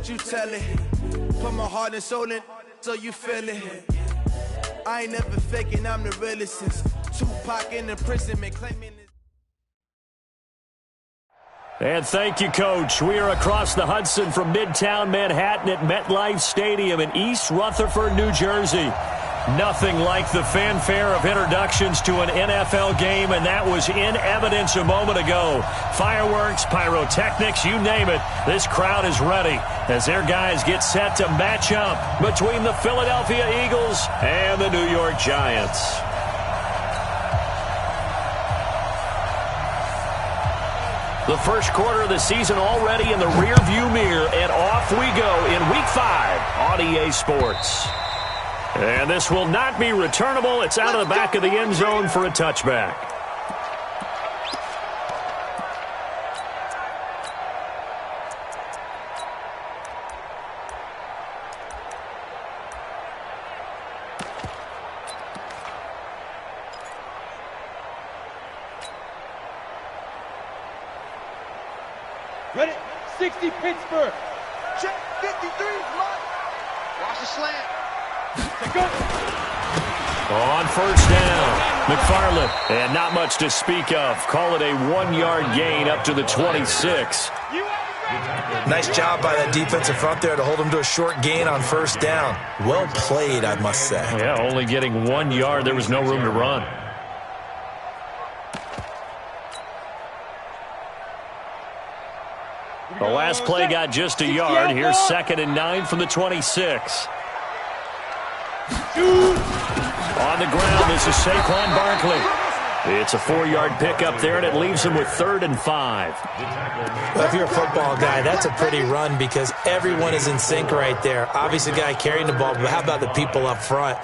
what you tell it. Put my heart and soul in, so you feel it. I ain't never faking, I'm the realest since Tupac in the prison, man, claiming it. And thank you, Coach. We are across the Hudson from Midtown Manhattan at MetLife Stadium in East Rutherford, New Jersey. Nothing like the fanfare of introductions to an NFL game, and that was in evidence a moment ago. Fireworks, pyrotechnics, you name it. This crowd is ready as their guys get set to match up between the Philadelphia Eagles and the New York Giants. The first quarter of the season already in the rearview mirror, and off we go in Week 5 on EA Sports. And this will not be returnable. It's out of the back of the end zone for a touchback. Ready? 60 Pittsburgh. Check 53. Watch the slant. Go. On first down, McFarland. And not much to speak of. Call it a 1-yard gain up to the 26. Nice job by that defensive front there to hold them to a short gain on first down. Well played, I must say. Yeah, only getting 1 yard. There was no room to run. The last play got just a yard. Here's 2nd and 9 from the 26. On the ground, this is Saquon Barkley. It's a 4-yard pickup there, and it leaves him with 3rd and 5. Well, if you're a football guy, that's a pretty run because everyone is in sync right there. Obviously, the guy carrying the ball, but how about the people up front?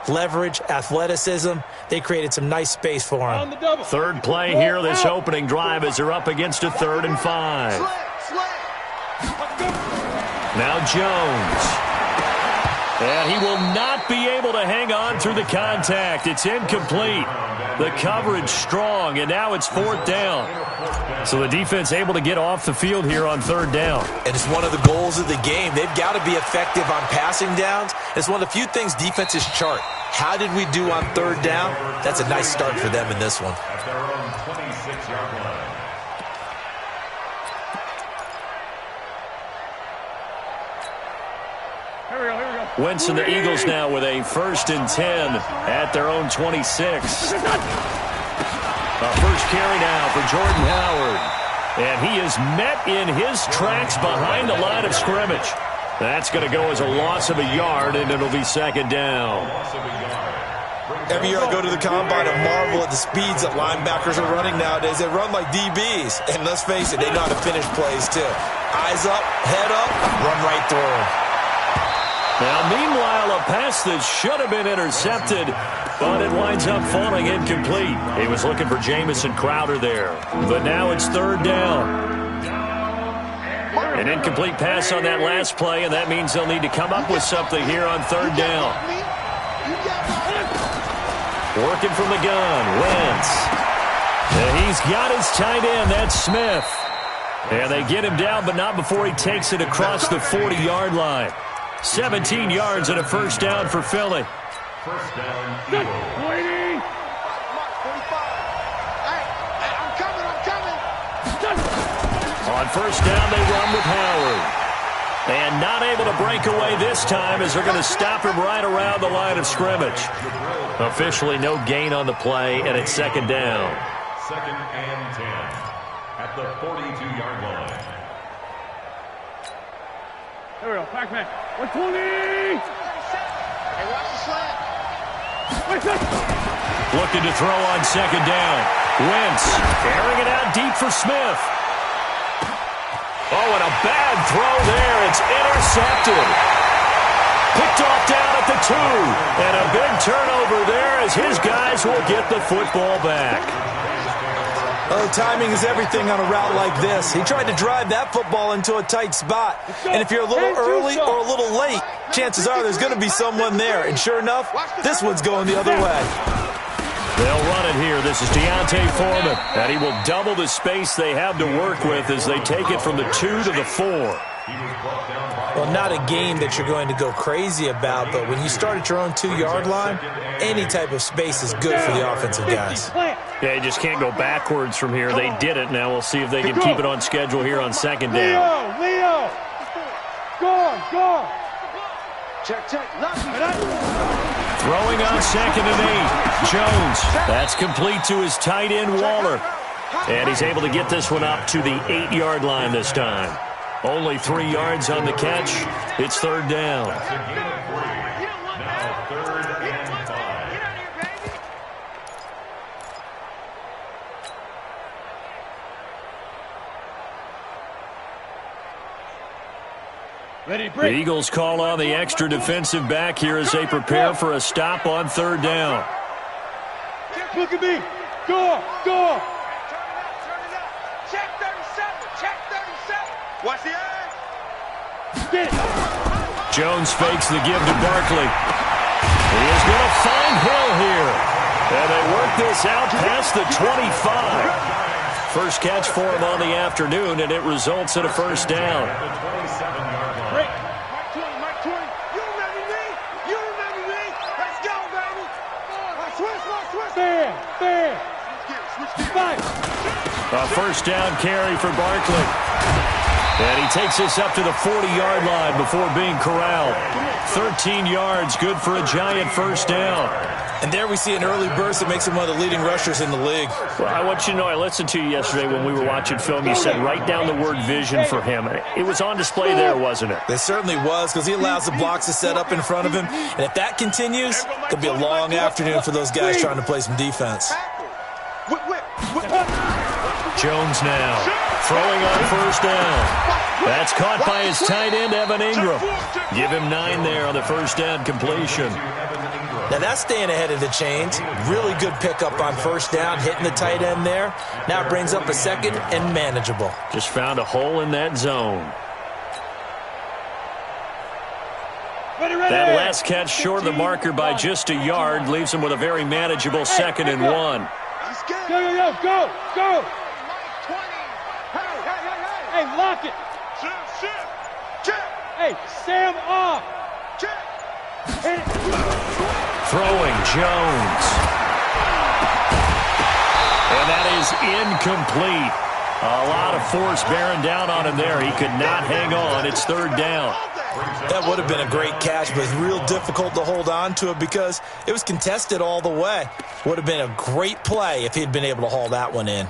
Leverage, athleticism, they created some nice space for him. Third play here, this opening drive, as they're up against a 3rd and 5. Now Jones. And he will not be able to hang on through the contact. It's incomplete. The coverage strong, and now it's 4th down. So the defense able to get off the field here on 3rd down. And it's one of the goals of the game. They've got to be effective on passing downs. It's one of the few things defenses chart. How did we do on 3rd down? That's a nice start for them in this one. At their own 26-yard line. Wentz and the Eagles now with a 1st and 10 at their own 26. A first carry now for Jordan Howard. And he is met in his tracks behind the line of scrimmage. That's going to go as a loss of a yard, and it'll be 2nd down. Every year I go to the combine and marvel at the speeds that linebackers are running nowadays. They run like DBs. And let's face it, they know how to finish plays too. Eyes up, head up, run right through them. Now, meanwhile, a pass that should have been intercepted, but it winds up falling incomplete. He was looking for Jamison Crowder there, but now it's 3rd down. An incomplete pass on that last play, and that means they'll need to come up with something here on 3rd down. Working from the gun, Wentz. And he's got his tight end, that's Smith. And they get him down, but not before he takes it across the 40-yard line. 17 yards and a 1st down for Philly. First down, Eagles. On 1st down, they run with Howard. And not able to break away this time as they're going to stop him right around the line of scrimmage. Officially no gain on the play, and it's 2nd down. 2nd and 10 at the 42-yard line. There we go, Pac-Man. 120! Hey, watch the slant. Looking to throw on 2nd down. Wentz airing it out deep for Smith. Oh, and a bad throw there. It's intercepted. Picked off down at the 2. And a big turnover there as his guys will get the football back. Oh, timing is everything on a route like this. He tried to drive that football into a tight spot. And if you're a little early or a little late, chances are there's going to be someone there. And sure enough, this one's going the other way. They'll run it here. This is Deontay Foreman. And he will double the space they have to work with as they take it from the 2 to the 4. Well, not a game that you're going to go crazy about, but when you start at your own 2-yard line, any type of space is good for the offensive guys. Yeah, you just can't go backwards from here. They did it. Now we'll see if they can keep it on schedule here on second down. Leo! Go! Check. Throwing on 2nd and 8. Jones. That's complete to his tight end, Waller. And he's able to get this one up to the 8-yard line this time. Only 3 yards on the catch. It's third down. Now 3rd and 5. Ready, The break. Eagles call on the extra defensive back here as they prepare for a stop on third down. Look at me. Go. Check 37. Watch the edge. Get it. Jones fakes the give to Barkley. He is going to find Hill here. And they work this out past the 25. First catch for him on the afternoon, and it results in a first down. Break. Mike 20. You remember me? Let's go, baby. Switch. Stand. Switch. Five. A first down carry for Barkley. And he takes this up to the 40-yard line before being corralled. 13 yards, good for a giant first down. And there we see an early burst that makes him one of the leading rushers in the league. Well, I want you to know, I listened to you yesterday when we were watching film. You said write down the word vision for him. It was on display there, wasn't it? It certainly was, because he allows the blocks to set up in front of him. And if that continues, it'll be a long afternoon for those guys trying to play some defense. Jones now throwing on first down. That's caught by his tight end, Evan Ingram. Give him 9 there on the first down completion. Now that's staying ahead of the chains. Really good pickup on first down, hitting the tight end there. Now it brings up a second and manageable. Just found a hole in that zone. Ready. That last catch short of the marker by just a yard leaves him with a very manageable 2nd and 1. Go. Mike 20. Hey, lock it. Check. Hey, Sam off. Check. Hit it. Throwing Jones. And that is incomplete. A lot of force bearing down on him there. He could not hang on. It's third down. That would have been a great catch, but it's real difficult to hold on to it because it was contested all the way. Would have been a great play if he'd been able to haul that one in.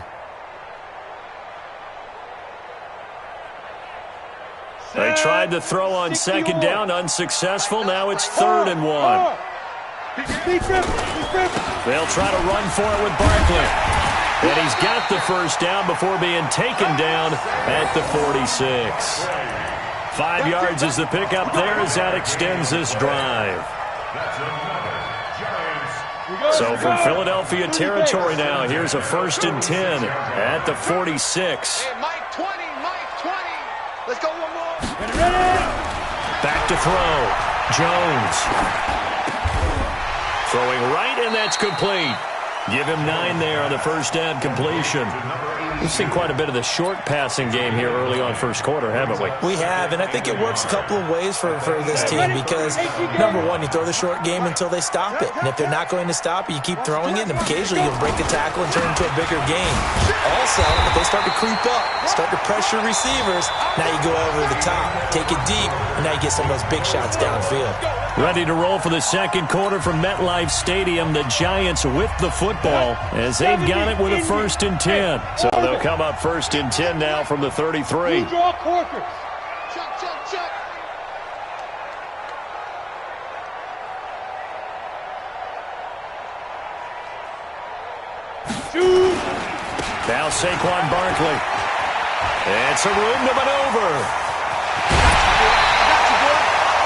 They tried to throw on second down, unsuccessful. Now it's 3rd and 1. They'll try to run for it with Barkley. And he's got the first down before being taken down at the 46. 5 yards is the pickup there as that extends this drive. So from Philadelphia territory now, here's a 1st and 10 at the 46. Hey, Mike 20. Let's go one more. Back to throw. Jones. Throwing right, and that's complete. Give him 9 there on the first down completion. We've seen quite a bit of the short passing game here early on first quarter, haven't we? We have, and I think it works a couple of ways for this team because, number one, you throw the short game until they stop it. And if they're not going to stop it, you keep throwing it, and occasionally you'll break a tackle and turn it into a bigger game. Also, if they start to creep up, start to pressure receivers, now you go over the top, take it deep, and now you get some of those big shots downfield. Ready to roll for the second quarter from MetLife Stadium. The Giants with the football as they've got it with a 1st and 10. So they'll come up 1st and 10 now from the 33. Draw Corkers. Check. Shoot. Now Saquon Barkley. And some room to maneuver.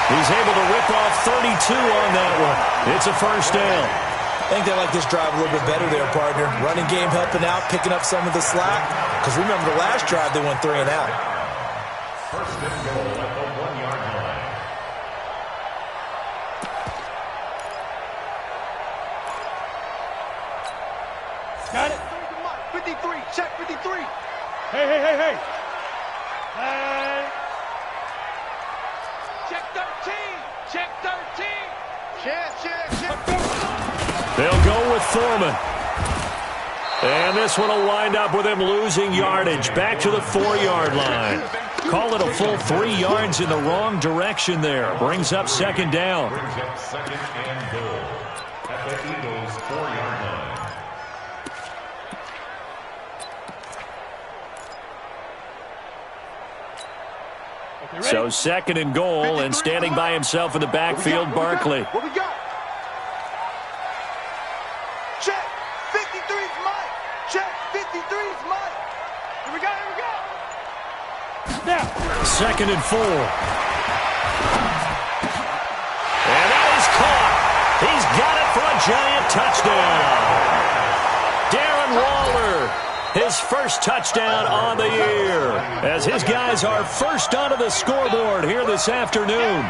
He's able to rip off 32 on that one. It's a first down. I think they like this drive a little bit better there, partner. Running game helping out, picking up some of the slack. Because remember the last drive, they went 3 and out. First and goal at the 1-yard line. Got it. 53. Check 53. Hey. Check 13. Check 13. Check. They'll go with Foreman. And this one will wind up with him losing yardage back to the 4-yard line. Call it a full 3 yards in the wrong direction there. Brings up second down. Brings up second and goal at the Eagles' 4-yard line. So second and goal, and standing by himself in the backfield, Barkley. What we got? Check. 53's Mike. Check. 53's Mike. Here we go. Now. Second and 4. And that is caught. He's got it for a giant touchdown. Darren Waller, his first touchdown on the year, as his guys are first onto the scoreboard here this afternoon.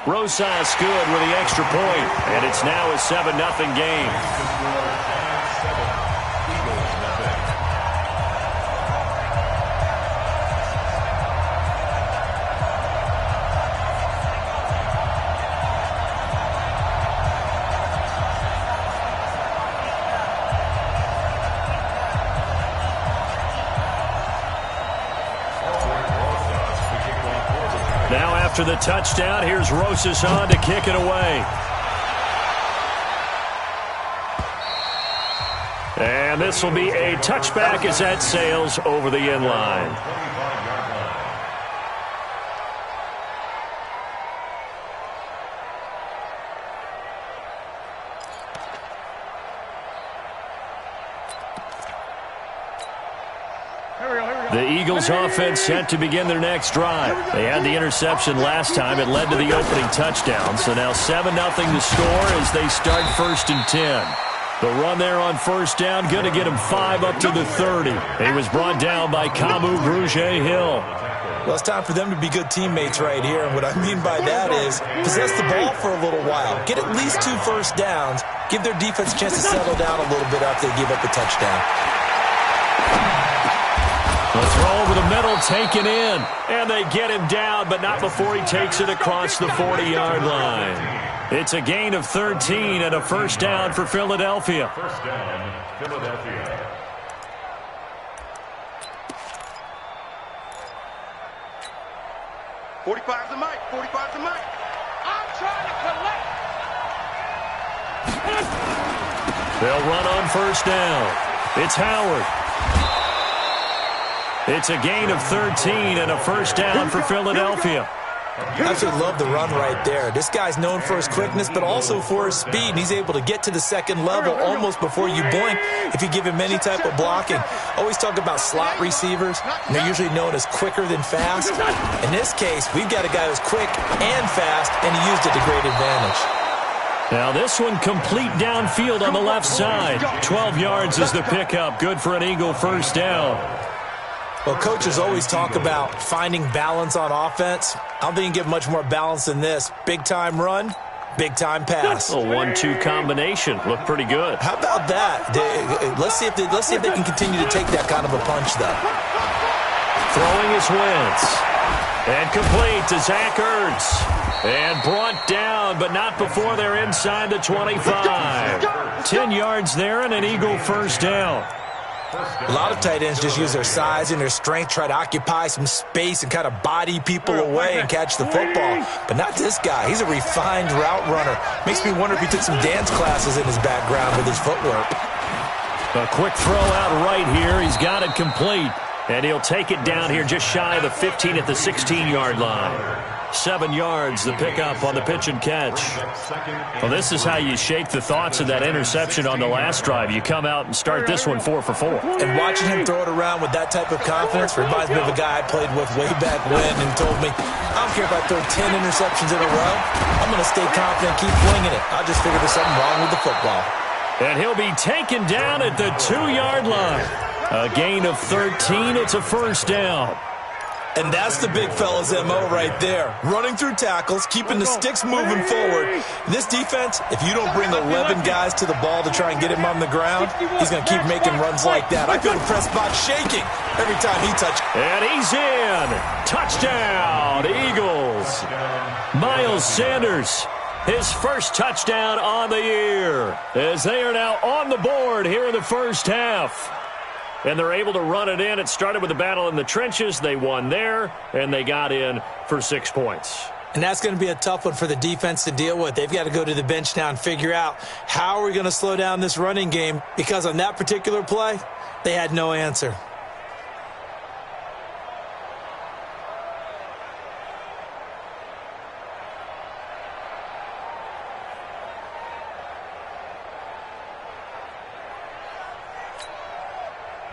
Rosas good with the extra point, and it's now a 7-0 game. Now after the touchdown, here's Rosas on to kick it away. And this will be a touchback as that sails over the end line. The Eagles offense set to begin their next drive. They had the interception last time. It led to the opening touchdown. So now 7-0 to score as they start 1st and 10. The run there on first down, going to get him 5 up to the 30. He was brought down by Kamu Grugier-Hill. Well, it's time for them to be good teammates right here. And what I mean by that is possess the ball for a little while. Get at least 2 first downs. Give their defense a chance to settle down a little bit after they give up a touchdown. The throw over the middle taken in, and they get him down, but not before he takes it across the 40-yard line. It's a gain of 13 and a first down for Philadelphia. First down, Philadelphia. $45 to Mike. $45 to Mike. I'm trying to collect. They'll run on first down. It's Howard. It's a gain of 13 and a first down for Philadelphia. I absolutely love the run right there. This guy's known for his quickness, but also for his speed, and he's able to get to the second level almost before you blink if you give him any type of blocking. Always talk about slot receivers, and they're usually known as quicker than fast. In this case, we've got a guy who's quick and fast, and he used it to great advantage. Now this one complete downfield on the left side. 12 yards is the pickup. Good for an Eagle first down. Well, coaches always talk about finding balance on offense. I don't think you can get much more balance than this. Big-time run, big-time pass. A 1-2 combination. Looked pretty good. How about that? Let's see if they can continue to take that kind of a punch, though. Throwing is Wentz. And complete to Zach Ertz. And brought down, but not before they're inside the 25. 10 yards there and an Eagle first down. A lot of tight ends just use their size and their strength, try to occupy some space and kind of body people away and catch the football. But not this guy. He's a refined route runner. Makes me wonder if he took some dance classes in his background with his footwork. A quick throw out right here. He's got it complete. And he'll take it down here just shy of the 15 at the 16-yard line. 7 yards, the pickup on the pitch and catch. Well, this is how you shake the thoughts of that interception on the last drive. You come out and start this one 4 for 4. And watching him throw it around with that type of confidence reminds me of a guy I played with way back when and told me, I don't care if I throw 10 interceptions in a row. I'm going to stay confident, keep winging it. I'll just figure there's something wrong with the football. And he'll be taken down at the 2-yard line. A gain of 13. It's a first down. And that's the big fella's MO right there. Running through tackles, keeping the sticks moving forward. This defense, if you don't bring 11 guys to the ball to try and get him on the ground, he's going to keep making runs like that. I feel the press box shaking every time he touches. And he's in. Touchdown, Eagles. Miles Sanders, his first touchdown on the year, as they are now on the board here in the first half. And they're able to run it in. It started with a battle in the trenches. They won there, and they got in for 6 points. And that's going to be a tough one for the defense to deal with. They've got to go to the bench now and figure out how are we going to slow down this running game, because on that particular play, they had no answer.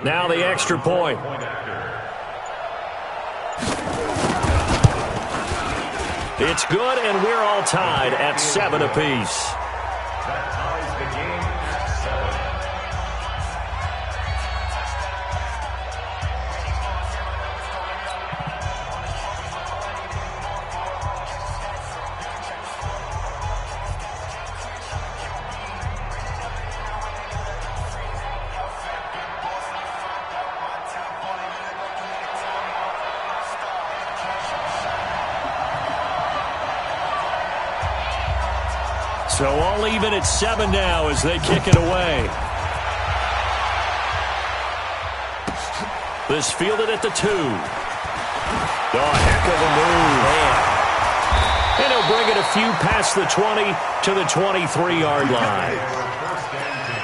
Now the extra point. It's good, and we're all tied at 7 apiece. That ties the game at 7. So all even at 7 now as they kick it away. This fielded at the 2. Oh, heck of a move. Man. And he'll bring it a few past the 20 to the 23-yard line. First and 10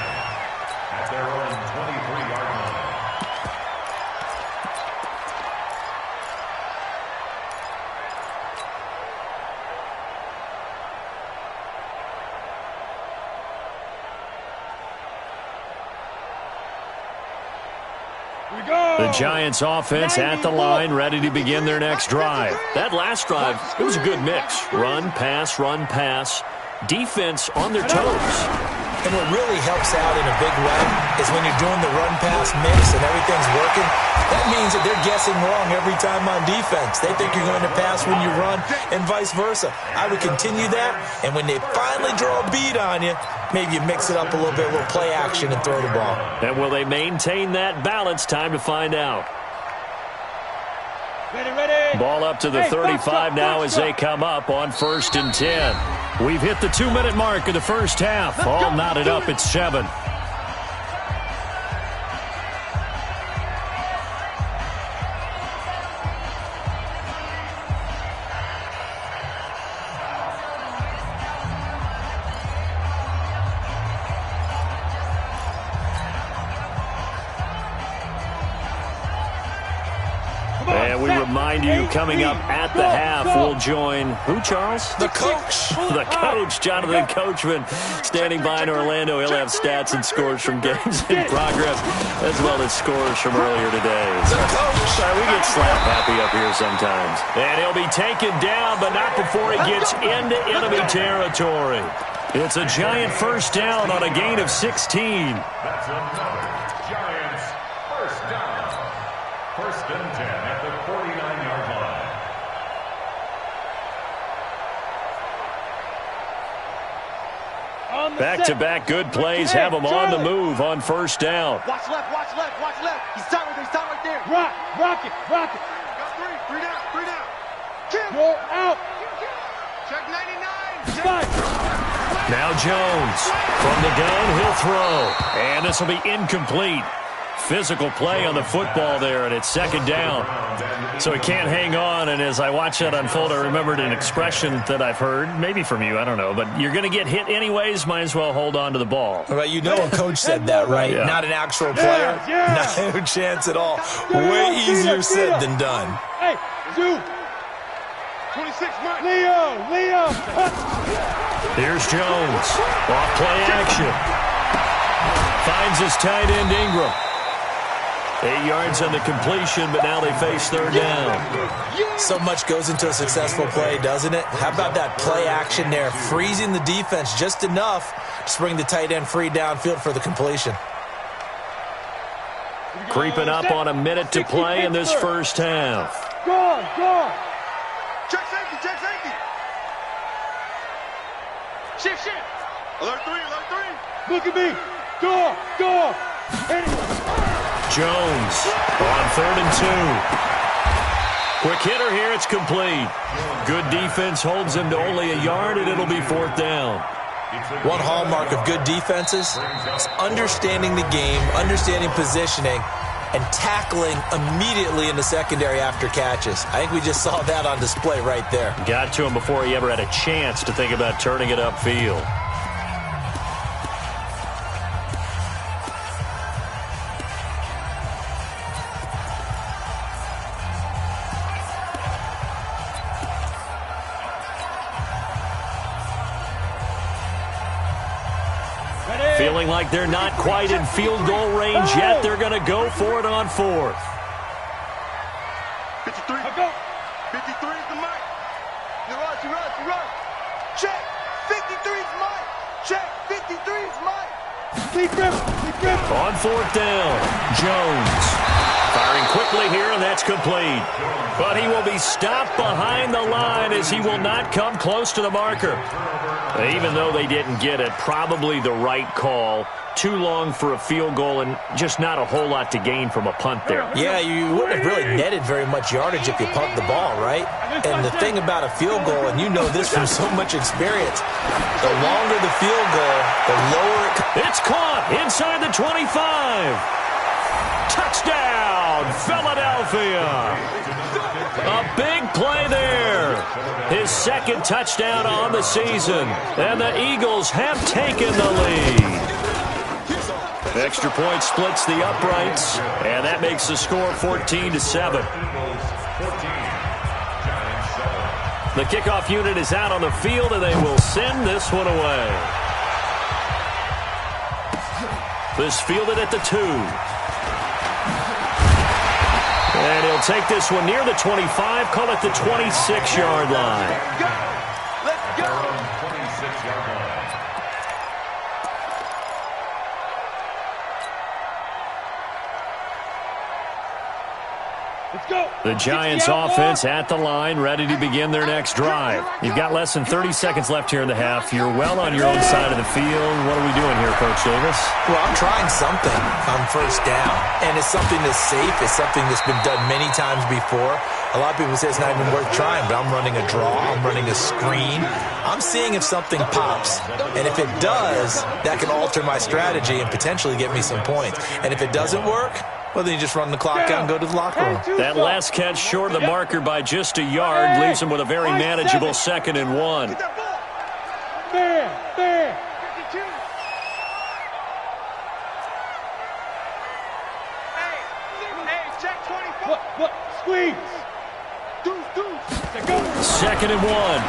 at their own 23-yard line. The Giants offense at the line, ready to begin their next drive. That last drive, it was a good mix. Run, pass, defense on their toes. And what really helps out in a big way is when you're doing the run-pass mix and everything's working, that means that they're guessing wrong every time on defense. They think you're going to pass when you run and vice versa. I would continue that, and when they finally draw a beat on you, maybe you mix it up a little bit, a little play action and throw the ball. And will they maintain that balance? Time to find out. Ready. Ball up to the 35 now as they come up on 1st and 10. We've hit the 2-minute mark of the first half. All knotted up at 7. And we remind you, coming up at the half, we'll join who, Charles? The coach. The coach, Jonathan Coachman, standing by in Orlando. He'll have stats and scores from games in progress, as well as scores from earlier today. The coach. Sorry, we get slap happy up here sometimes. And he'll be taken down, but not before he gets into enemy territory. It's a Giant first down on a gain of 16. That's another Giants first down. 1st and 10 at the 49-yard line. Back-to-back good plays have him on the move on first down. Watch left, watch left, watch left. He's tight right there. Rock it. Got three down. Kim. Go out. Check 99. Spot. Now Jones from the gun, he'll throw. And this will be incomplete. Physical play on the football there, and it's 2nd down. So he can't hang on, and as I watch that unfold, I remembered an expression that I've heard, maybe from you, I don't know, but you're going to get hit anyways, might as well hold on to the ball. Right, you know a coach said that, right? Yeah. Not an actual player. Yeah. No chance at all. Way easier said than done. Hey, Zoo. 26, Mike. Leo. Here's Jones. Off play action. Finds his tight end Ingram. 8 yards on the completion, but now they face 3rd down. So much goes into a successful play, doesn't it? How about that play action there? Freezing the defense just enough to bring the tight end free downfield for the completion. Creeping up on a minute to play in this first half. Gone. Check safety. Shift. Alert three. Look at me. Door. Jones on 3rd and 2. Quick hitter here. It's complete. Good defense holds him to only a yard, and it'll be 4th down. One hallmark of good defenses is understanding the game, understanding positioning, and tackling immediately in the secondary after catches. I think we just saw that on display right there. Got to him before he ever had a chance to think about turning it upfield. Feeling like they're not quite in field goal range yet. They're going to go for it on 4th. 53. 53 is the mic. You run. Check. 53's mic. Check. 53's mic. Keep grip. On 4th down, Jones firing quickly here, and that's complete. But he will be stopped behind the line as he will not come close to the marker. Even though they didn't get it, probably the right call. Too long for a field goal and just not a whole lot to gain from a punt there. Yeah, you wouldn't have really netted very much yardage if you punt the ball, right? And the thing about a field goal, and you know this from so much experience, the longer the field goal, the lower it comes. It's caught inside the 25. Touchdown, Philadelphia. A big play there. His 2nd touchdown on the season. And the Eagles have taken the lead. Extra point splits the uprights, and that makes the score 14-7. The kickoff unit is out on the field, and they will send this one away. This fielded at the 2. And he'll take this one near the 25, call it the 26-yard line. Let's go. 26-yard line. Let's go. The Giants offense at the line, ready to begin their next drive. You've got less than 30 seconds left here in the half. You're well on your own side of the field. What are we doing here, Coach Davis? Well, I'm trying something on 1st down, and it's something that's safe. It's something that's been done many times before. A lot of people say it's not even worth trying, but I'm running a draw. I'm running a screen. I'm seeing if something pops, and if it does, that can alter my strategy and potentially get me some points. And if it doesn't work, well, then you just run the clock out and go to the locker room. That last catch short of the marker by just a yard leaves him with a very manageable 2nd and 1. There. Hey, check 24. What? Squeeze. Deuce. 2nd and 1.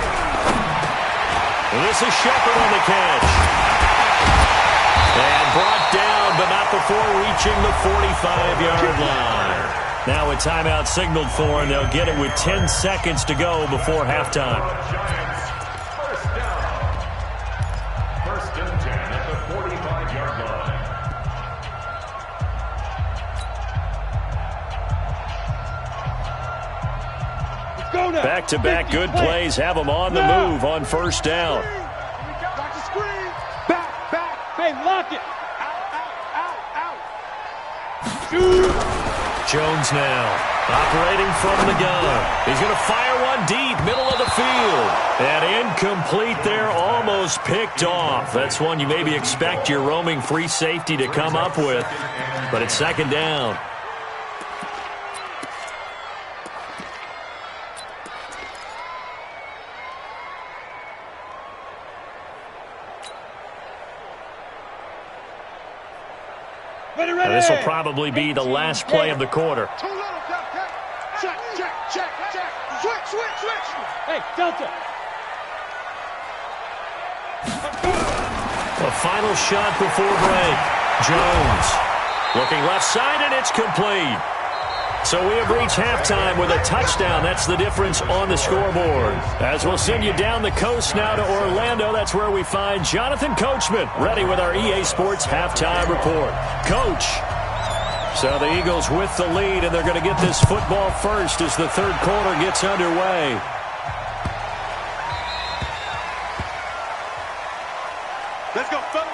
This is Shepard on the catch. And brought down, but not before reaching the 45-yard line. Now a timeout signaled for, and they'll get it with 10 seconds to go before halftime. Giants, 1st down. 1st and 10 at the 45-yard line. Let's go now. Back-to-back good plays have them on the move on 1st down. Got the screen. Back. Hey, lock it. Out. Shoot. Jones now operating from the gun. He's going to fire one deep, middle of the field. And incomplete there, almost picked off. That's one you maybe expect your roaming free safety to come up with. But it's 2nd down. This will probably be the last play of the quarter. Too little, check. Switch. Hey, Delta. A final shot before break. Jones looking left side, and it's complete. So we have reached halftime with a touchdown. That's the difference on the scoreboard. As we'll send you down the coast now to Orlando, that's where we find Jonathan Coachman ready with our EA Sports Halftime Report. Coach. So the Eagles with the lead, and they're going to get this football first as the third quarter gets underway. Let's go, fellas.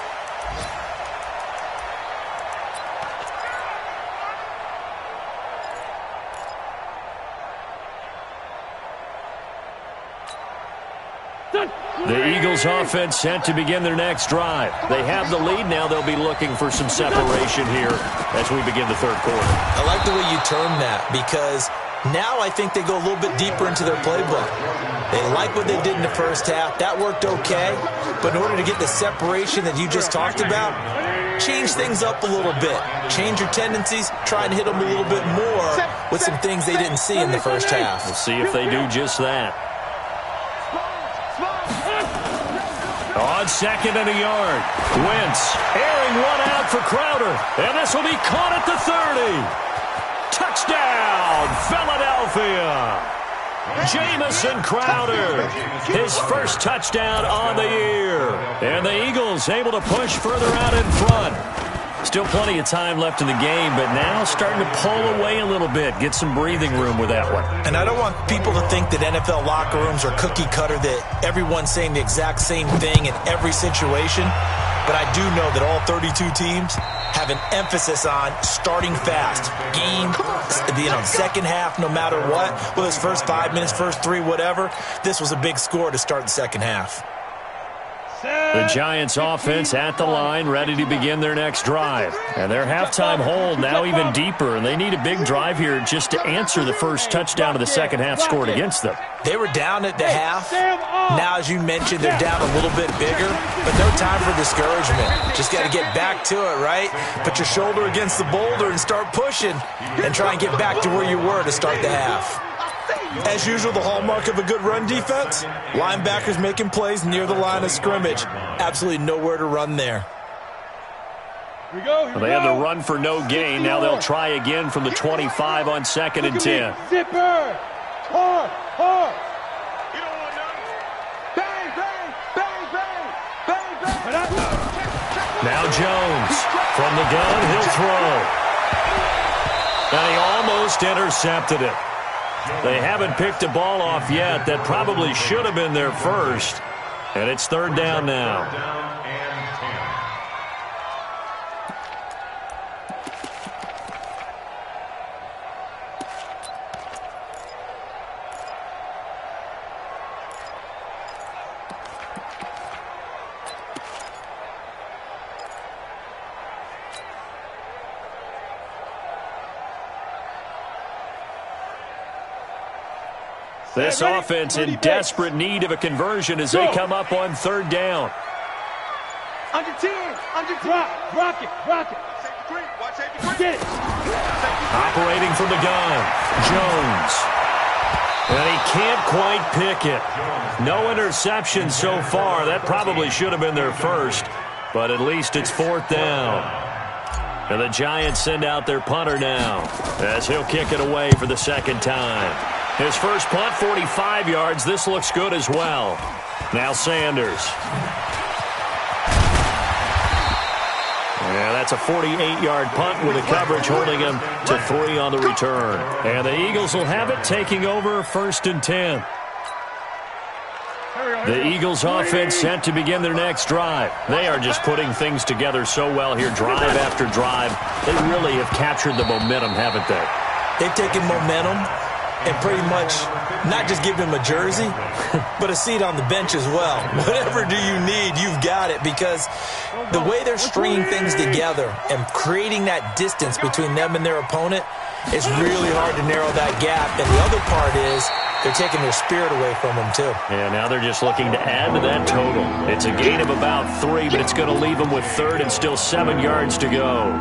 The Eagles offense set to begin their next drive. They have the lead now. They'll be looking for some separation here as we begin the third quarter. I like the way you term that because now I think they go a little bit deeper into their playbook. They like what they did in the first half. That worked okay. But in order to get the separation that you just talked about, change things up a little bit. Change your tendencies. Try and hit them a little bit more with some things they didn't see in the first half. We'll see if they do just that. On second and a yard, Wentz airing one out for Crowder, and this will be caught at the 30. Touchdown, Philadelphia. Jamison Crowder, his first touchdown on the year. And the Eagles able to push further out in front. Still plenty of time left in the game, but now starting to pull away a little bit, get some breathing room with that one. And I don't want people to think that NFL locker rooms are cookie cutter, that everyone's saying the exact same thing in every situation. But I do know that all 32 teams have an emphasis on starting fast. Game, second half, no matter what. Whether it's first 5 minutes, first 3, whatever. This was a big score to start the second half. The Giants offense at the line, ready to begin their next drive. And their halftime hold now even deeper, and they need a big drive here just to answer the first touchdown of the second half scored against them. They were down at the half. Now, as you mentioned, they're down a little bit bigger, but no time for discouragement. Just got to get back to it, right? Put your shoulder against the boulder and start pushing and try and get back to where you were to start the half. As usual, the hallmark of a good run defense, linebackers making plays near the line of scrimmage. Absolutely nowhere to run there. Well, they had to run for no gain. Now they'll try again from the 25 on second and 10. Zipper! Hard! You don't want none. Bang, bang, bang, bang, bang, bang. Now Jones from the gun, he'll throw. And he almost intercepted it. They haven't picked a ball off yet. That probably should have been their first. And it's third down now. This offense in desperate need of a conversion as they come up on third down. Under 10, under 10. Rock it. Safety three, watch safety three. Get it. Operating from the gun, Jones. And he can't quite pick it. No interception so far. That probably should have been their first, but at least it's fourth down. And the Giants send out their punter now as he'll kick it away for the second time. His first punt, 45 yards. This looks good as well. Now Sanders. Yeah, that's a 48-yard punt with the coverage holding him to 3 on the return. And the Eagles will have it, taking over first and 10. The Eagles offense set to begin their next drive. They are just putting things together so well here, drive after drive. They really have captured the momentum, haven't they? They've taken momentum and pretty much not just give him a jersey, but a seat on the bench as well. Whatever do you need, you've got it, because the way they're stringing things together and creating that distance between them and their opponent is really hard to narrow that gap. And the other part is they're taking their spirit away from them, too. Yeah, now they're just looking to add to that total. It's a gain of about 3, but it's going to leave them with third and still 7 yards to go.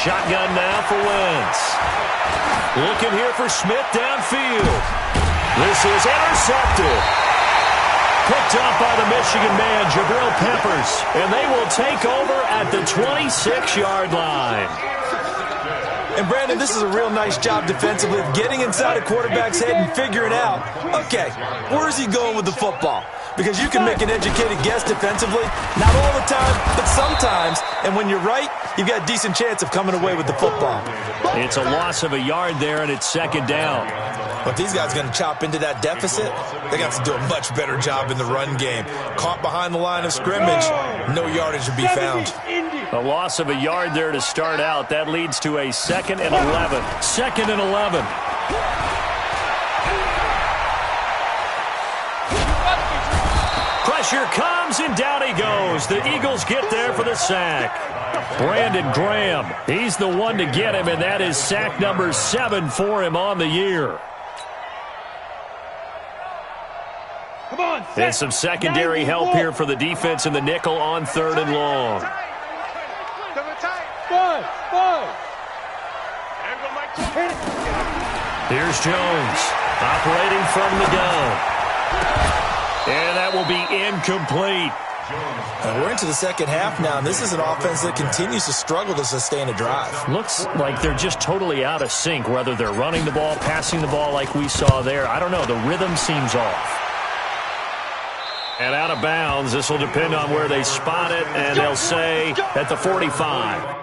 Shotgun now for Wentz. Looking here for Smith downfield. This is intercepted. Picked up by the Michigan man, Jabril Peppers. And they will take over at the 26-yard line. And, Brandon, this is a real nice job defensively of getting inside a quarterback's head and figuring out, okay, where's he going with the football? Because you can make an educated guess defensively, not all the time, but sometimes. And when you're right, you've got a decent chance of coming away with the football. It's a loss of a yard there, and it's second down. But these guys are going to chop into that deficit. They got to do a much better job in the run game. Caught behind the line of scrimmage, no yardage to be found. A loss of a yard there to start out. That leads to a 2nd and 11. 2nd and 11. Pressure comes, and down he goes. The Eagles get there for the sack. Brandon Graham, he's the one to get him, and that is sack number 7 for him on the year. Come on, And some secondary help here for the defense in the nickel on 3rd and long. Here's Jones, operating from the gun. And that will be incomplete. And we're into the second half now, and this is an offense that continues to struggle to sustain a drive. Looks like they're just totally out of sync, whether they're running the ball, passing the ball like we saw there. I don't know. The rhythm seems off. And out of bounds, this will depend on where they spot it, and they'll say at the 45.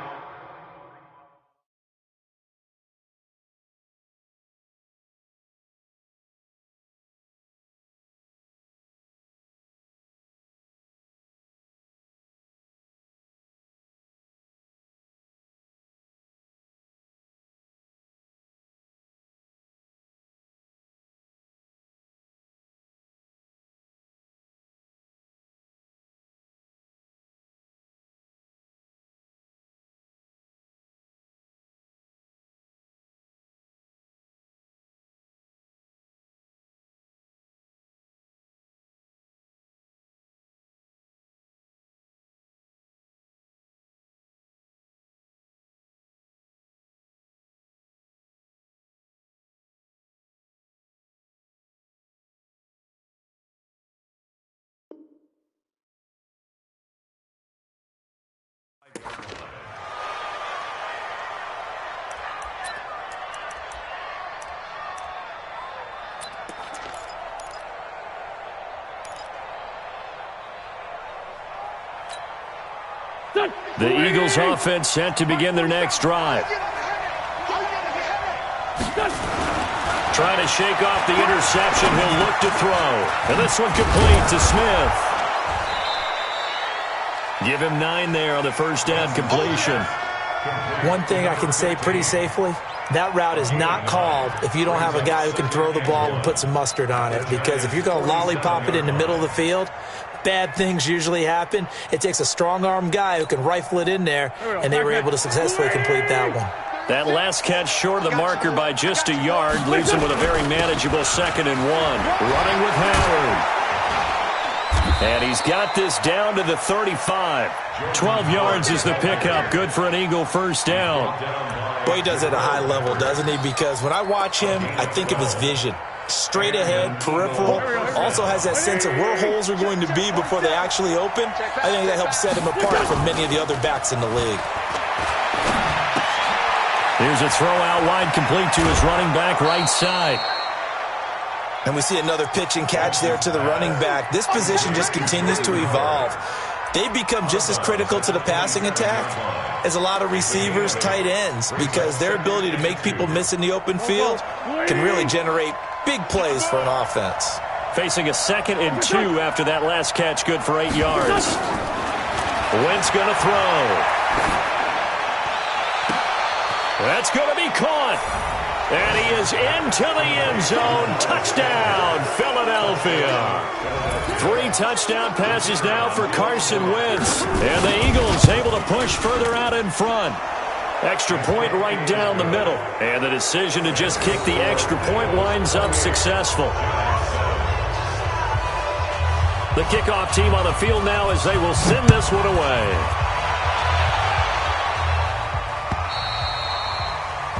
The Eagles offense set to begin their next drive. Trying to shake off the interception. He'll look to throw. And this one complete to Smith. Give him 9 there on the first down completion. One thing I can say pretty safely, that route is not called if you don't have a guy who can throw the ball and put some mustard on it. Because if you're going to lollipop it in the middle of the field, bad things usually happen. It takes a strong-arm guy who can rifle it in there, and they were able to successfully complete that one. That last catch short of the marker by just a yard leaves him with a very manageable 2nd and 1. Running with Howard. And he's got this down to the 35. 12 yards is the pickup. Good for an Eagle first down. Boy, he does it at a high level, doesn't he? Because when I watch him, I think of his vision. Straight ahead, peripheral, also has that sense of where holes are going to be before they actually open. I think that helps set him apart from many of the other backs in the league. Here's a throw out wide, complete to his running back right side. And we see another pitch and catch there to the running back. This position just continues to evolve. They become just as critical to the passing attack as a lot of receivers, tight ends, because their ability to make people miss in the open field can really generate big plays for an offense. Facing a 2nd and 2 after that last catch, good for 8 yards. Wentz going to throw. That's going to be caught. And he is into the end zone. Touchdown, Philadelphia. 3 touchdown passes now for Carson Wentz. And the Eagles able to push further out in front. Extra point right down the middle. And the decision to just kick the extra point winds up successful. The kickoff team on the field now as they will send this one away.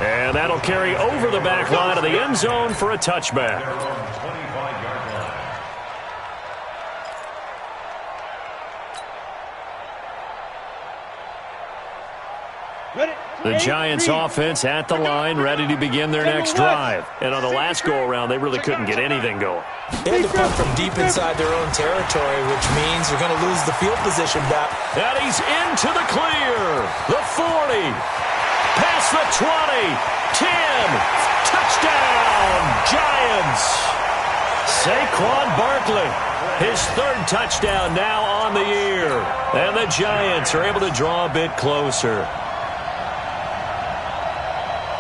And that'll carry over the back line of the end zone for a touchback. Ready, The Giants offense at the line, ready to begin their next drive. And on the last go-around, they really couldn't get anything going. They had to punt from deep inside their own territory, which means they're going to lose the field position back. And he's into the clear. The 40. Past the 20. 10. Touchdown, Giants. Saquon Barkley, his third touchdown now on the year. And the Giants are able to draw a bit closer.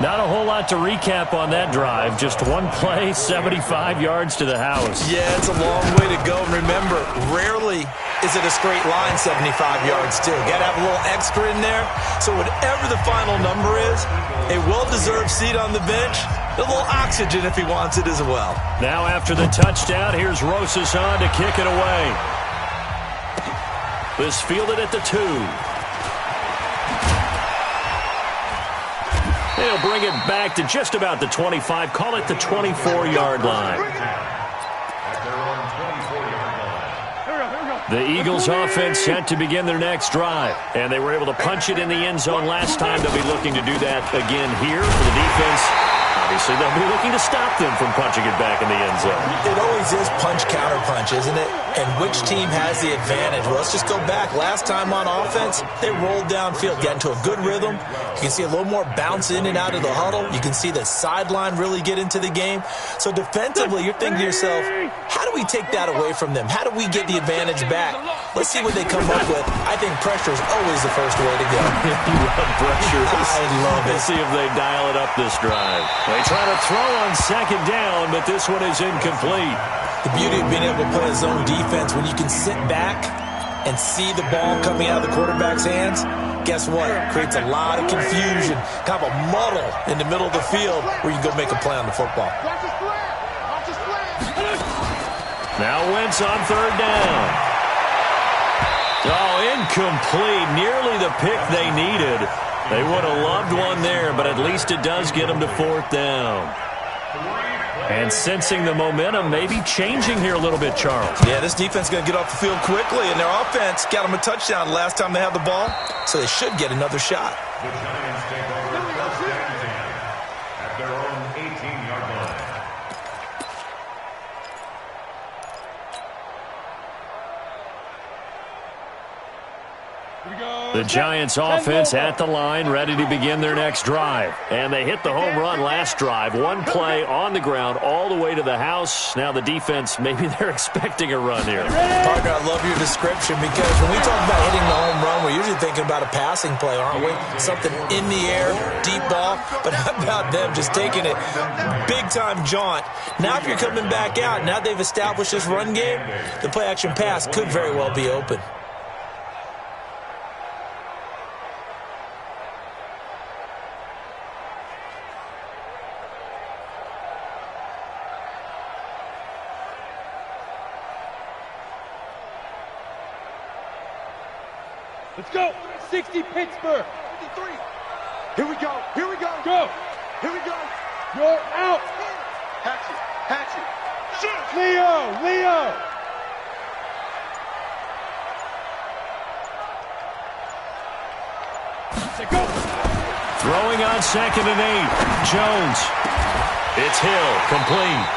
Not a whole lot to recap on that drive. Just one play, 75 yards to the house. Yeah, it's a long way to go. And remember, rarely is it a straight line 75 yards, too. Got to have a little extra in there. So whatever the final number is, a well-deserved seat on the bench, a little oxygen if he wants it as well. Now after the touchdown, here's Rosas on to kick it away. This fielded at the 2. They'll bring it back to just about the 25. Call it the 24-yard line. The Eagles offense set to begin their next drive. And they were able to punch it in the end zone last time. They'll be looking to do that again here for the defense. Obviously, they'll be looking to stop them from punching it back in the end zone. It always is punch-counter-punch, isn't it? And which team has the advantage? Well, let's just go back. Last time on offense, they rolled downfield, got into a good rhythm. You can see a little more bounce in and out of the huddle. You can see the sideline really get into the game. So defensively, you're thinking to yourself, how do we take that away from them? How do we get the advantage back? Let's see what they come up with. I think pressure is always the first way to go. You love pressure. I love it. Let's see if they dial it up this drive. They try to throw on second down, but this one is incomplete. The beauty of being able to play his own defense, when you can sit back and see the ball coming out of the quarterback's hands, guess what? It creates a lot of confusion, kind of a muddle in the middle of the field where you can go make a play on the football. Now Wentz on third down. Oh, incomplete. Nearly the pick they needed. They would have loved one there, but at least it does get them to fourth down. And sensing the momentum, maybe changing here a little bit, Charles. Yeah, this defense is going to get off the field quickly, and their offense got them a touchdown last time they had the ball, so they should get another shot. The Giants take over first and 10 at their own 18-yard line. The Giants offense at the line, ready to begin their next drive. And they hit the home run last drive. One play on the ground all the way to the house. Now the defense, maybe they're expecting a run here. Partner, I love your description because when we talk about hitting the home run, we're usually thinking about a passing play, aren't we? Something in the air, deep ball. But how about them just taking it big-time jaunt? Now if you're coming back out, now they've established this run game, the play-action pass could very well be open. Let's go. 60 Pittsburgh. 53. Here we go. Here we go. Go. Here we go. You're out. Hatchet. Hatchet. Shoot. Leo. Go. Throwing on second and 8. Jones. It's Hill. Complete.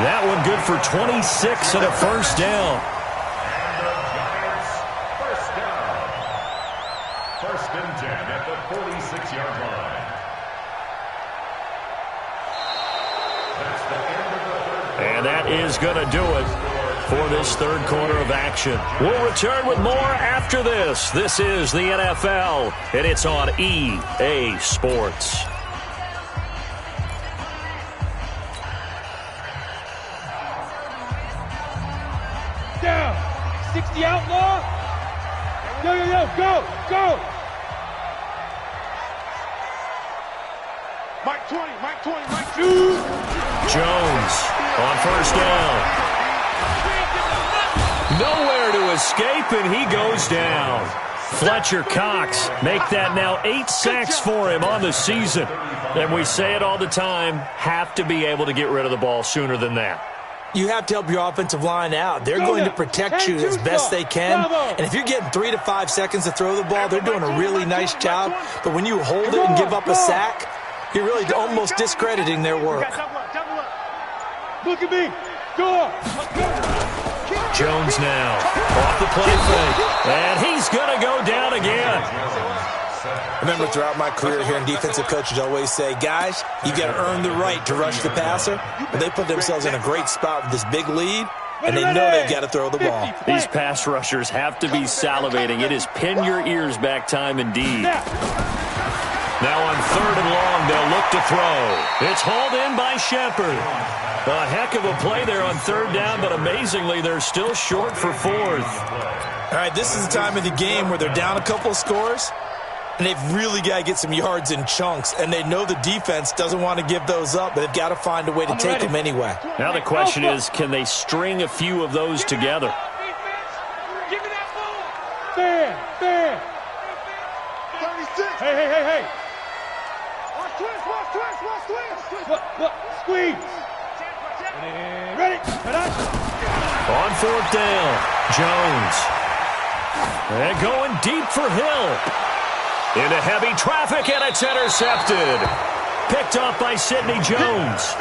That one good for 26 and a first down. First and 10 at the 46-yard line. That's the end of the third. And that is going to do it for this third quarter of action. We'll return with more after this. This is the NFL, and it's on EA Sports. Down. 60 outlaw. Go. Mike 20, Mike 2. Jones on first down. Nowhere to escape, and he goes down. Fletcher Cox make that now 8 sacks for him on the season. And we say it all the time, have to be able to get rid of the ball sooner than that. You have to help your offensive line out. They're going to protect you as best they can. And if you're getting 3 to 5 seconds to throw the ball, they're doing a really nice job. But when you hold it and give up a sack, you're really almost discrediting their work. Look at me. Go. Jones now off the play fake. And he's going to go down again. Remember, throughout my career here in defensive coaches always say, guys, you got to earn the right to rush the passer. But they put themselves in a great spot with this big lead, and they know they've got to throw the ball. These pass rushers have to be salivating. It is pin your ears back time indeed. Now on 3rd and long, they'll look to throw. It's hauled in by Shepard. A heck of a play there on 3rd down, but amazingly, they're still short for 4th. All right, this is the time of the game where they're down a couple of scores, and they've really got to get some yards in chunks, and they know the defense doesn't want to give those up, but they've got to find a way to take them anyway. Now the question is, can they string a few of those together? Fair. 36. Hey. Watch twist. Look, squeeze. Ready. On 4th down, Jones. And going deep for Hill. Into heavy traffic, and it's intercepted. Picked off by Sidney Jones.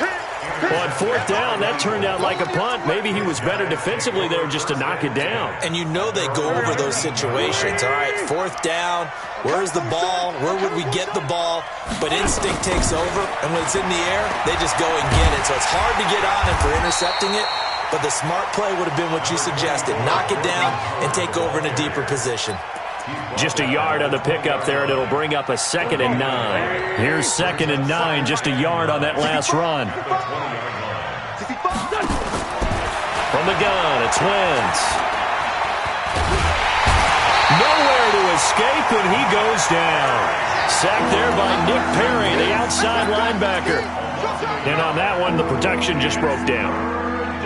On 4th down, that turned out like a punt. Maybe he was better defensively there just to knock it down. And you know they go over those situations. All right, 4th down, where's the ball? Where would we get the ball? But instinct takes over, and when it's in the air, they just go and get it. So it's hard to get on him for intercepting it, but the smart play would have been what you suggested. Knock it down and take over in a deeper position. Just a yard on the pickup there, and it'll bring up a 2nd and 9. Here's 2nd and 9, just a yard on that last run. From the gun, it's Wentz. Nowhere to escape, and he goes down. Sacked there by Nick Perry, the outside linebacker. And on that one, the protection just broke down.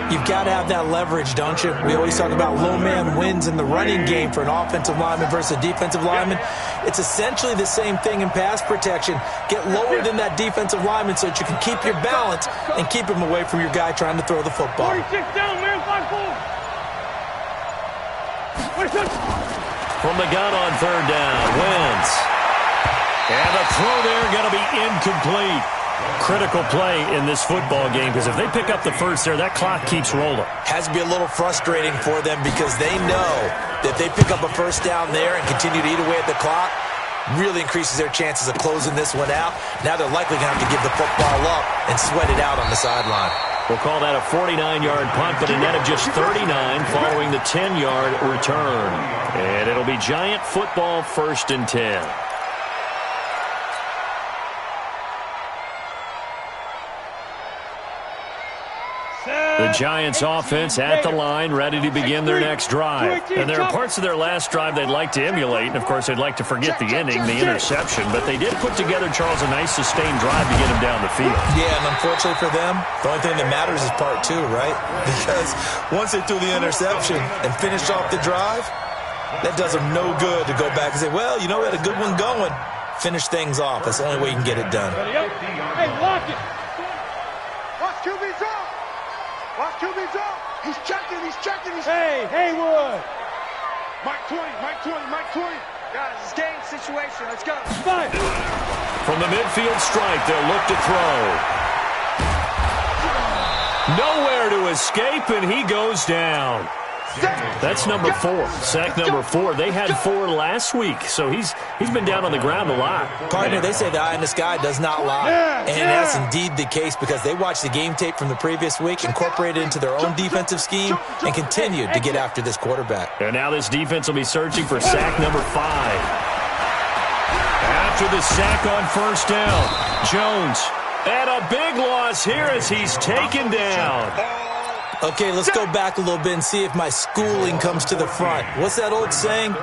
You've got to have that leverage, don't you? We always talk about low man wins in the running game for an offensive lineman versus a defensive lineman. It's essentially the same thing in pass protection. Get lower than that defensive lineman so that you can keep your balance and keep him away from your guy trying to throw the football. 46 down, man, 5-4. From the gun on 3rd down, Wentz. And the throw there going to be incomplete. Critical play in this football game, because if they pick up the first there, that clock keeps rolling. Has to be a little frustrating for them because they know that if they pick up a first down there and continue to eat away at the clock, really increases their chances of closing this one out. Now they're likely going to have to give the football up and sweat it out on the sideline. We'll call that a 49-yard punt, but a net of just 39 following the 10-yard return. And it'll be Giant football, 1st and 10. The Giants offense at the line, ready to begin their next drive. And there are parts of their last drive they'd like to emulate, and of course they'd like to forget the ending, the interception. But they did put together, Charles, a nice sustained drive to get him down the field. Yeah, and unfortunately for them, the only thing that matters is part 2, right? Because once they threw the interception and finished off the drive, that does them no good to go back and say, well, you know, we had a good one going. Finish things off. That's the only way you can get it done. Hey, lock it. Watch QB drop. Watch QB drop. He's checking. Hey, Haywood. Mike 20. Guys, it's game situation. Let's go. Five. From the midfield stripe, they'll look to throw. Nowhere to escape, and he goes down. That's number 4. Sack number 4. They had 4 last week, so he's been down on the ground a lot. Partner, they say the eye in the sky does not lie. And that's indeed the case because they watched the game tape from the previous week, incorporated it into their own defensive scheme, and continued to get after this quarterback. And now this defense will be searching for sack number 5. After the sack on 1st down, Jones. And a big loss here as he's taken down. Okay, let's go back a little bit and see if my schooling comes to the front. What's that old saying?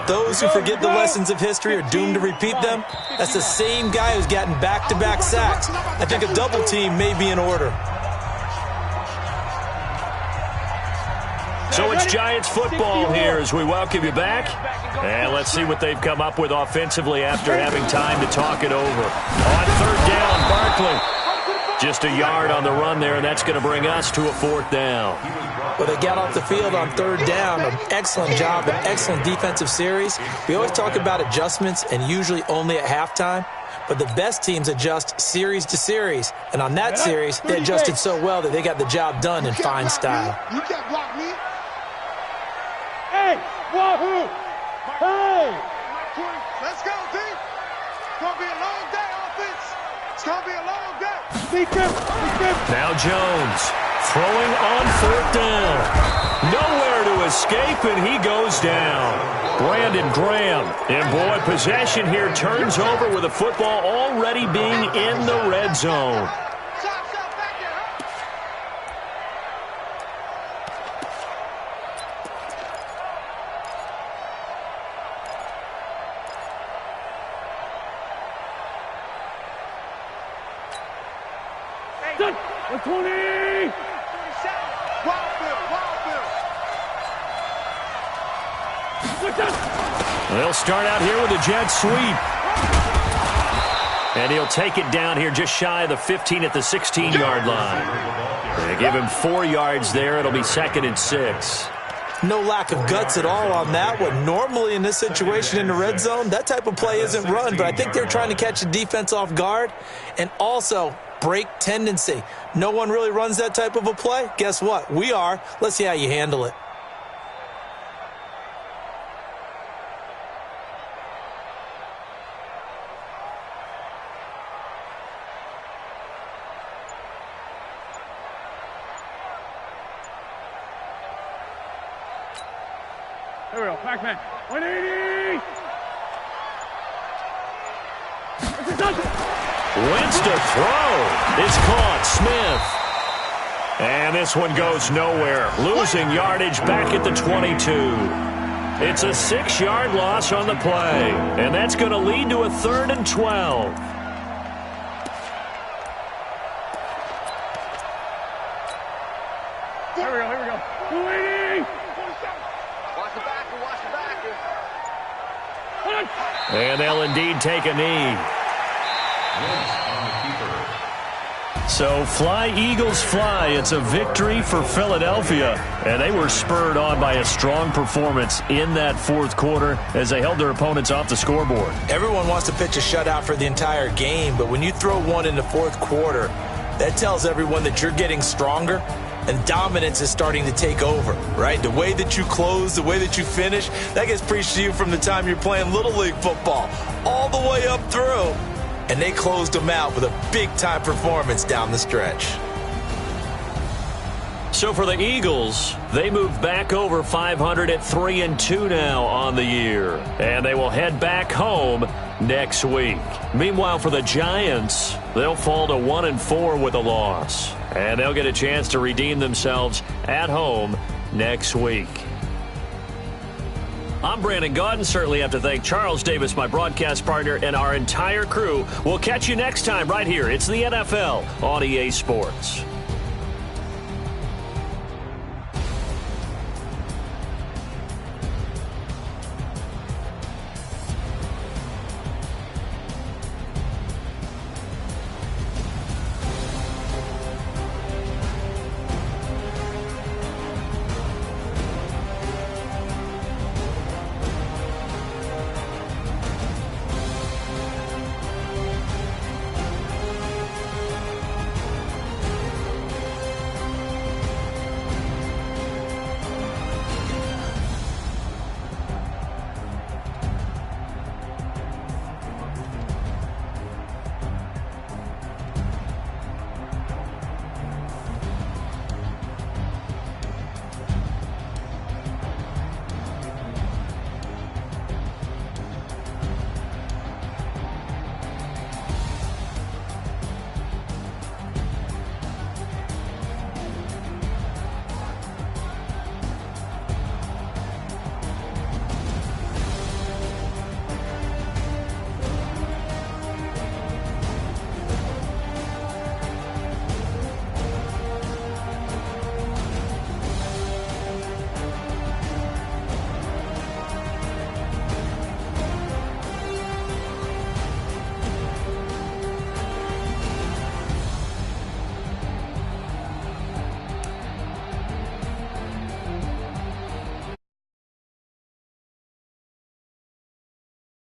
Those who forget the lessons of history are doomed to repeat them. That's the same guy who's gotten back-to-back sacks. I think a double team may be in order. So it's Giants football here as we welcome you back. And let's see what they've come up with offensively after having time to talk it over. On 3rd down, Barkley. Just a yard on the run there, and that's going to bring us to a 4th down. Well, they got off the field on 3rd down. An excellent job, an excellent defensive series. We always talk about adjustments, and usually only at halftime. But the best teams adjust series to series. And on that series, they adjusted so well that they got the job done in fine style. You can't block me. Hey, wahoo! Hey! Let's go, D. It's going to be a long day, offense. It's going to be a long day. Now Jones throwing on 4th down. Nowhere to escape, and he goes down. Brandon Graham. And, boy, possession here turns over with the football already being in the red zone. Good. 20. They'll start out here with a jet sweep. And he'll take it down here just shy of the 15 at the 16-yard line. They give him 4 yards there. It'll be 2nd and 6. No lack of guts at all on that one. Normally in this situation in the red zone, that type of play isn't run, but I think they're trying to catch the defense off guard and also break tendency. No one really runs that type of a play. Guess what? We are. Let's see how you handle it. There we go. Pac-Man. 180. Wins to throw. It's caught. Smith. And this one goes nowhere. Losing yardage back at the 22. It's a 6-yard loss on the play. And that's going to lead to a 3rd and 12. Here we go. 280. Watch the backer, watch the backer. And they'll indeed take a knee. So fly, Eagles, fly. It's a victory for Philadelphia. And they were spurred on by a strong performance in that 4th quarter as they held their opponents off the scoreboard. Everyone wants to pitch a shutout for the entire game, but when you throw one in the 4th quarter, that tells everyone that you're getting stronger and dominance is starting to take over, right? The way that you close, the way that you finish, that gets preached to you from the time you're playing Little League football all the way up through. And they closed them out with a big-time performance down the stretch. So for the Eagles, they move back over 500 at 3-2 now on the year. And they will head back home next week. Meanwhile, for the Giants, they'll fall to 1-4 with a loss. And they'll get a chance to redeem themselves at home next week. I'm Brandon Gaudin. Certainly have to thank Charles Davis, my broadcast partner, and our entire crew. We'll catch you next time right here. It's the NFL on EA Sports.